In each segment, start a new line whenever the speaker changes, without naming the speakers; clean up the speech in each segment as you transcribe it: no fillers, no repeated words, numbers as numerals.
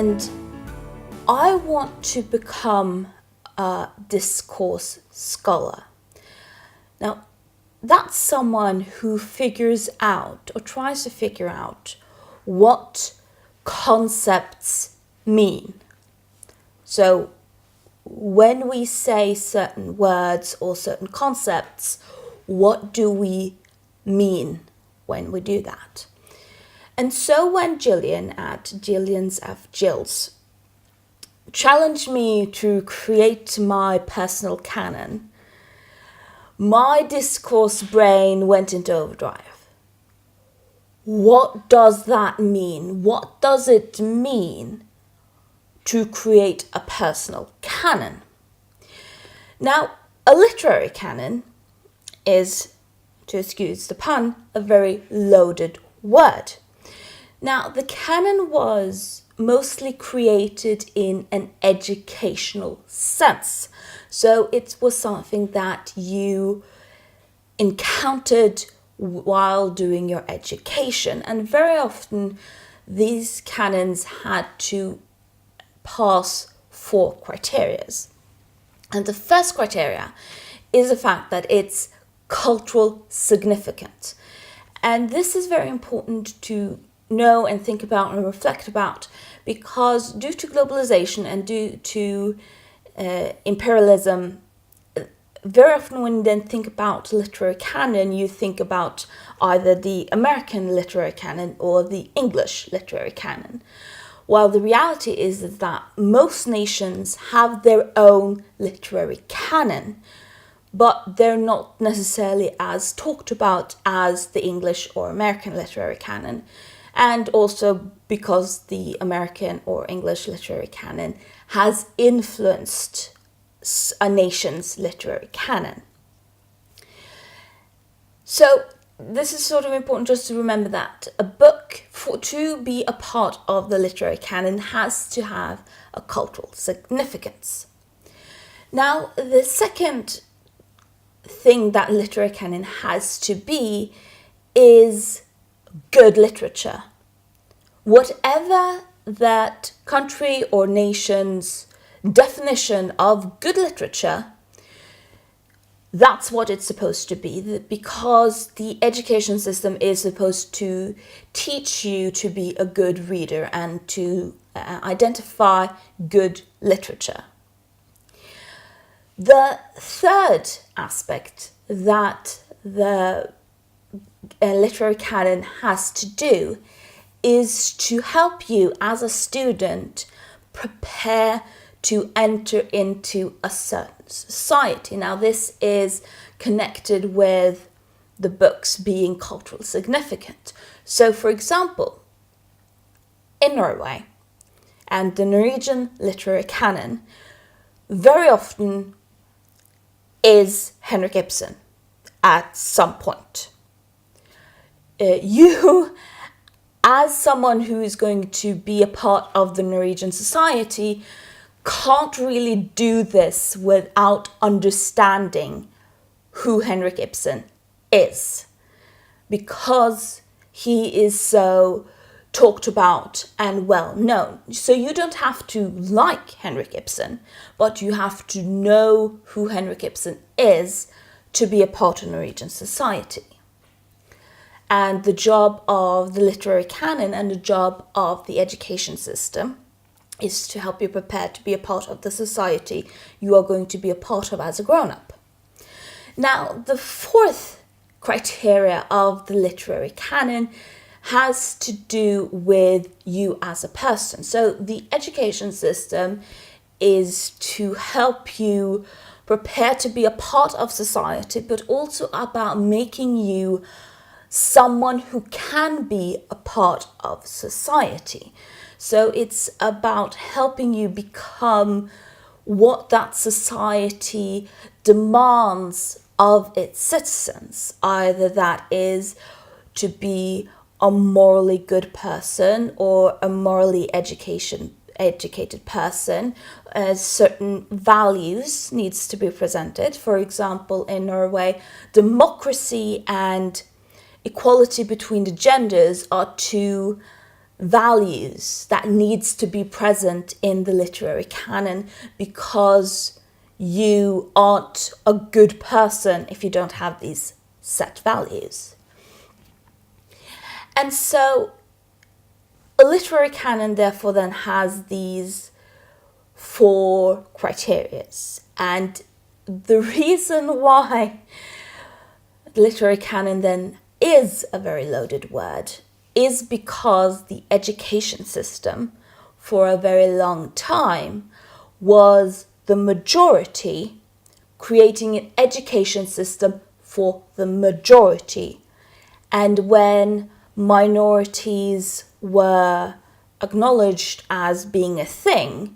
and I want to become a discourse scholar. Now, that's someone who figures out or tries to figure out what concepts mean. So when we say certain words or certain concepts, what do we mean when we do that? And so when Gillian at Gillian's F. Gills challenged me to create my personal canon, my discourse brain went into overdrive. What does that mean? What does it mean to create a personal canon? Now, a literary canon is, to excuse the pun, a very loaded word. Now, the canon was mostly created in an educational sense. So it was something that you encountered while doing your education. And very often these canons had to pass 4 criteria. And the first criteria is the fact that it's cultural significant. And this is very important to know and think about and reflect about, because due to globalization and due to imperialism, very often when you then think about literary canon, you think about either the American literary canon or the English literary canon. While the reality is that most nations have their own literary canon, but they're not necessarily as talked about as the English or American literary canon. And also because the American or English literary canon has influenced a nation's literary canon. So this is sort of important just to remember that a book, to be a part of the literary canon, has to have a cultural significance. Now, the second thing that literary canon has to be is good literature. Whatever that country or nation's definition of good literature, that's what it's supposed to be, because the education system is supposed to teach you to be a good reader and to identify good literature. The third aspect that the literary canon has to do is to help you as a student prepare to enter into a certain society. Now, this is connected with the books being culturally significant. So, for example, in Norway and the Norwegian literary canon, very often is Henrik Ibsen at some point. You, as someone who is going to be a part of the Norwegian society, can't really do this without understanding who Henrik Ibsen is, because he is so talked about and well known. So you don't have to like Henrik Ibsen, but you have to know who Henrik Ibsen is to be a part of Norwegian society. And the job of the literary canon and the job of the education system is to help you prepare to be a part of the society you are going to be a part of as a grown-up. Now, the fourth criteria of the literary canon has to do with you as a person. So the education system is to help you prepare to be a part of society, but also about making you someone who can be a part of society. So it's about helping you become what that society demands of its citizens. Either that is to be a morally good person or a morally educated person. Certain values needs to be presented. For example, in Norway, democracy and equality between the genders are two values that needs to be present in the literary canon, because you aren't a good person if you don't have these set values. And so a literary canon therefore then has these 4 criteria. And the reason why literary canon then is a very loaded word is because the education system for a very long time was the majority creating an education system for the majority. And when minorities were acknowledged as being a thing,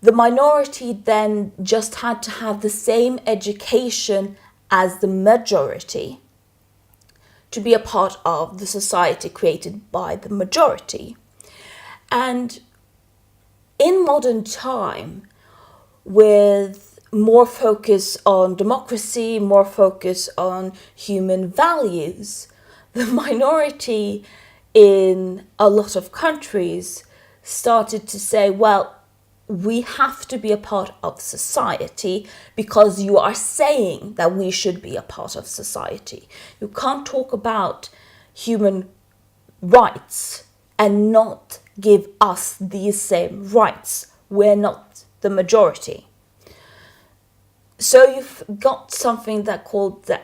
the minority then just had to have the same education as the majority to be a part of the society created by the majority. And in modern time, with more focus on democracy, more focus on human values, the minority in a lot of countries started to say, well, we have to be a part of society because you are saying that we should be a part of society. You can't talk about human rights and not give us these same rights. We're not the majority. So you've got something that called the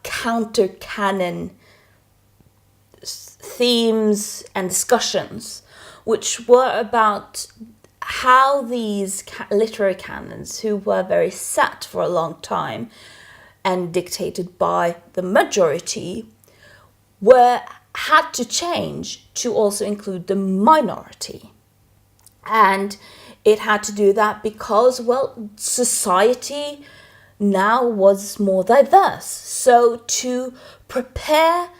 counter canon themes and discussions, which were about how these literary canons, who were very set for a long time and dictated by the majority, had to change to also include the minority. And it had to do that because, well, society now was more diverse. So to prepare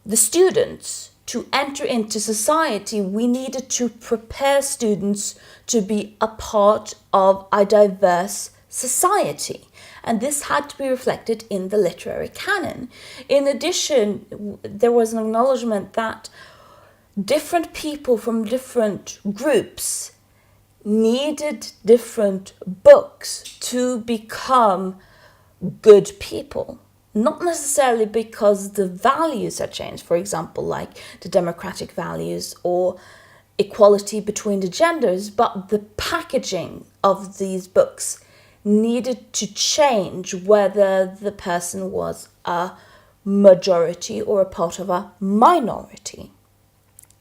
the students to enter into society, we needed to prepare students to be a part of a diverse society. And this had to be reflected in the literary canon. In addition, there was an acknowledgement that different people from different groups needed different books to become good people. Not necessarily because the values had changed, for example, like the democratic values or equality between the genders, but the packaging of these books needed to change whether the person was a majority or a part of a minority.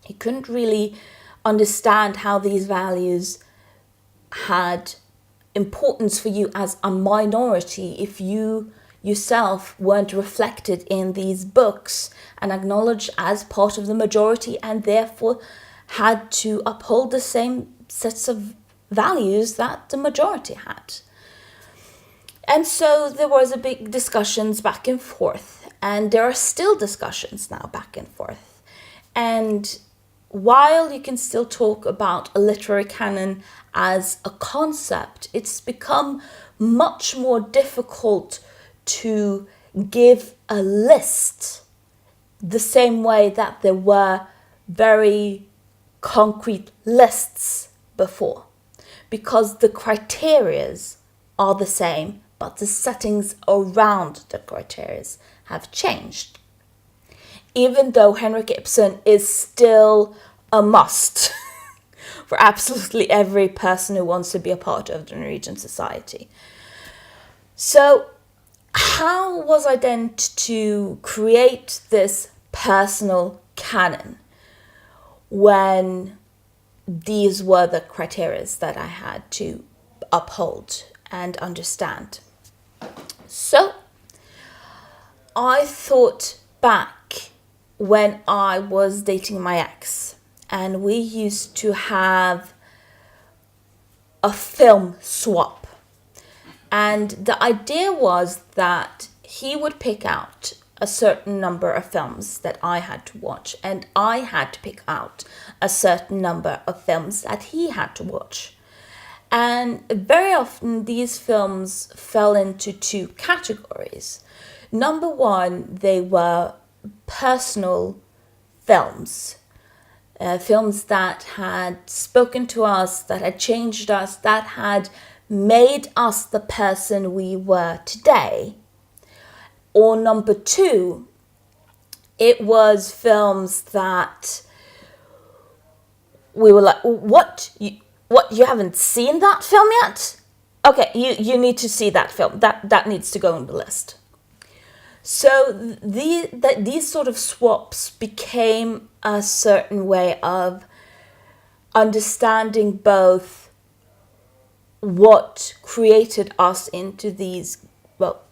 You couldn't really understand how these values had importance for you as a minority if you yourself weren't reflected in these books and acknowledged as part of the majority, and therefore had to uphold the same sets of values that the majority had. And so there was a big discussions back and forth, and there are still discussions now back and forth. And while you can still talk about a literary canon as a concept, it's become much more difficult to give a list the same way that there were very concrete lists before, because the criterias are the same, but the settings around the criterias have changed. Even though Henrik Ibsen is still a must for absolutely every person who wants to be a part of the Norwegian society. So how was I then to create this personal canon when these were the criteria that I had to uphold and understand? So I thought back when I was dating my ex, and we used to have a film swap. And the idea was that he would pick out a certain number of films that I had to watch, and I had to pick out a certain number of films that he had to watch. And very often these films fell into 2 categories. Number one, they were personal films. films that had spoken to us, that had changed us, that had made us the person we were today. Or number two, it was films that we were like, what, you haven't seen that film yet? Okay, you need to see that film. That needs to go on the list. So these sort of swaps became a certain way of understanding both what created us into these, well,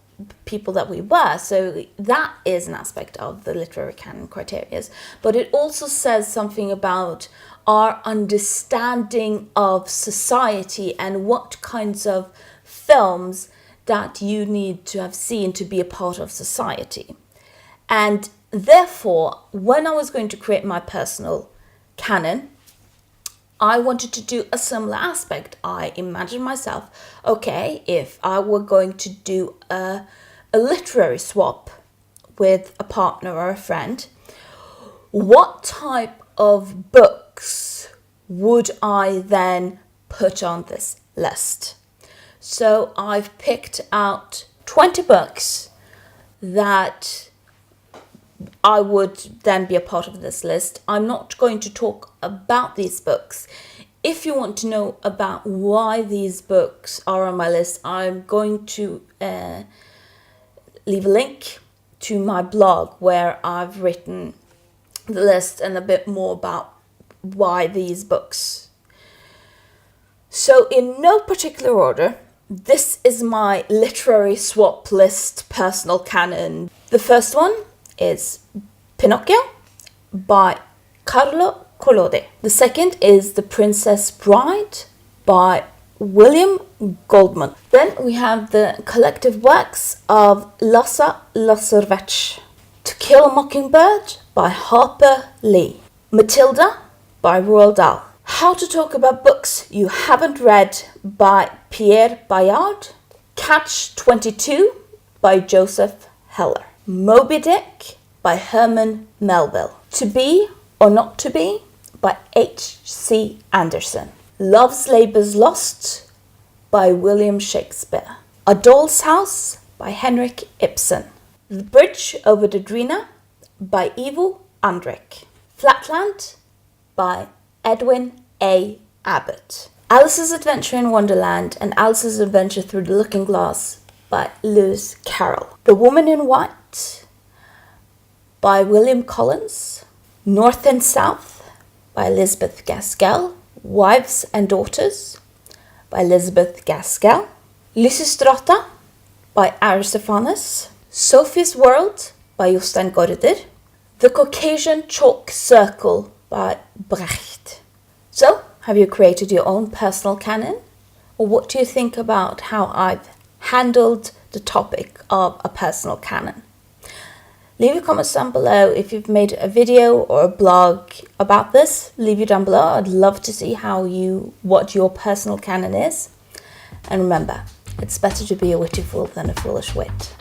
people that we were. So that is an aspect of the literary canon criteria. But it also says something about our understanding of society and what kinds of films that you need to have seen to be a part of society. And therefore, when I was going to create my personal canon, I wanted to do a similar aspect. I imagined myself, okay, if I were going to do a literary swap with a partner or a friend, what type of books would I then put on this list? So I've picked out 20 books that I would then be a part of this list. I'm not going to talk about these books. If you want to know about why these books are on my list, I'm going to leave a link to my blog where I've written the list and a bit more about why these books. So in no particular order, this is my literary swap list personal canon. The first one is Pinocchio by Carlo Collodi. The second is The Princess Bride by William Goldman. Then we have the collective works of Lasse Lasservech. To Kill a Mockingbird by Harper Lee. Matilda by Roald Dahl. How to Talk About Books You Haven't Read by Pierre Bayard. Catch 22 by Joseph Heller. Moby Dick by Herman Melville. To Be or Not to Be by H.C. Andersen. Love's Labour's Lost by William Shakespeare. A Doll's House by Henrik Ibsen. The Bridge Over the Drina by Ivo Andrich. Flatland by Edwin A. Abbott. Alice's Adventure in Wonderland and Alice's Adventure Through the Looking Glass by Lewis Carroll. The Woman in White by William Collins. North and South by Elizabeth Gaskell. Wives and Daughters by Elizabeth Gaskell. Lysistrata by Aristophanes. Sophie's World by Jostein Gaarder. The Caucasian Chalk Circle by Brecht. So, have you created your own personal canon? Or what do you think about how I've handled the topic of a personal canon? Leave your comments down below. If you've made a video or a blog about this, leave it down below. I'd love to see what your personal canon is. And remember, it's better to be a witty fool than a foolish wit.